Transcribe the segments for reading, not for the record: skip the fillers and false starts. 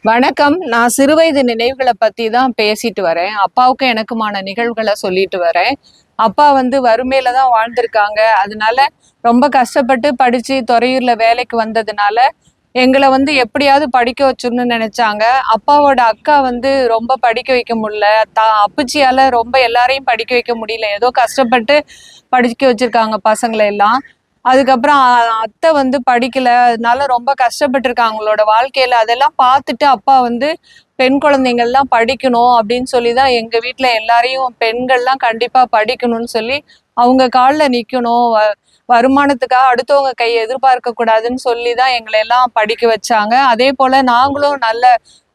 வணக்கம். நான் சிறுவயது நினைவுகளை பத்தி தான் பேசிட்டு வரேன். அப்பாவுக்கும் எனக்குமான நிகழ்வுகளை சொல்லிட்டு வரேன். அப்பா வறுமையில தான் வாழ்ந்திருக்காங்க. அதனால ரொம்ப கஷ்டப்பட்டு படிச்சு துறையூர்ல வேலைக்கு வந்ததுனால எங்களை எப்படியாவது படிக்க வச்சிடணும்னு நினைச்சாங்க. அப்பாவோட அக்கா ரொம்ப படிக்க வைக்க முடியல. அப்பச்சியால ரொம்ப எல்லாரையும் படிக்க வைக்க முடியல. ஏதோ கஷ்டப்பட்டு படிக்க வச்சிருக்காங்க பசங்களை எல்லாம். அதுக்கப்புறம் அத்தை படிக்கல, அதனால ரொம்ப கஷ்டப்பட்டிருக்காங்க அவங்களோட வாழ்க்கையில. அதெல்லாம் பார்த்துட்டு அப்பா பெண் குழந்தைங்கள்லாம் படிக்கணும் அப்படின்னு சொல்லிதான் எங்க வீட்டுல எல்லாரையும் பெண்கள்லாம் கண்டிப்பா படிக்கணும்னு சொல்லி அவங்க காலில் நிக்கணும், வருமானத்துக்காக அடுத்தவங்க கையை எதிர்பார்க்க கூடாதுன்னு சொல்லிதான் எங்களை எல்லாம் படிக்க வச்சாங்க. அதே போல நாங்களும் நல்ல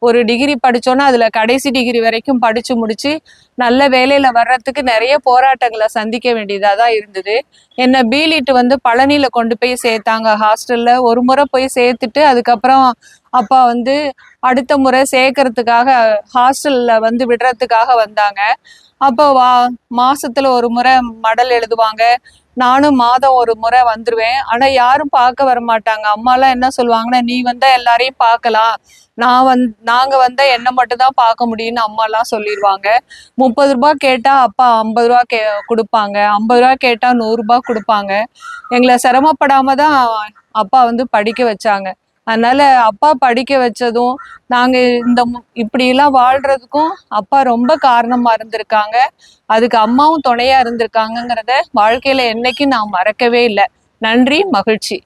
ஒரு டிகிரி படிச்சோன்னா அதுல கடைசி டிகிரி வரைக்கும் படிச்சு முடிச்சு நல்ல வேலையில வர்றதுக்கு நிறைய போராட்டங்களை சந்திக்க வேண்டியதா தான் இருந்தது. என்னை பீலிட்டு பழனியில கொண்டு போய் சேர்த்தாங்க ஹாஸ்டல்ல. ஒரு முறை போய் சேர்த்துட்டு அதுக்கப்புறம் அப்பா அடுத்த முறை சேர்க்கறதுக்காக ஹாஸ்டல்ல விடுறதுக்காக வந்தாங்க. அப்போ மாசத்துல ஒரு முறை மடல் எழுதுவாங்க. நானும் மாதம் ஒரு முறை வந்துருவேன். ஆனா யாரும் பார்க்க வரமாட்டாங்க. அம்மாலாம் என்ன சொல்லுவாங்கன்னா, நீ வந்தா எல்லாரையும் பார்க்கலாம், நாங்க வந்தா என்ன மட்டும் தான் பார்க்க முடியும்னு அம்மாலாம் சொல்லிடுவாங்க. 30 ரூபாய் கேட்டா அப்பா 50 ரூபா கொடுப்பாங்க, 50 ரூபா கேட்டா 100 ரூபாய் கொடுப்பாங்க. எங்களை சிரமப்படாம தான் அப்பா படிக்க வச்சாங்க. அதனால அப்பா படிக்க வச்சதும் நாங்க இப்படி எல்லாம் வாழ்றதுக்கும் அப்பா ரொம்ப காரணமா இருந்திருக்காங்க. அதுக்கு அம்மாவும் துணையா இருந்திருக்காங்கங்கிறத வாழ்க்கையில என்னைக்கும் நான் மறக்கவே இல்லை. நன்றி, மகிழ்ச்சி.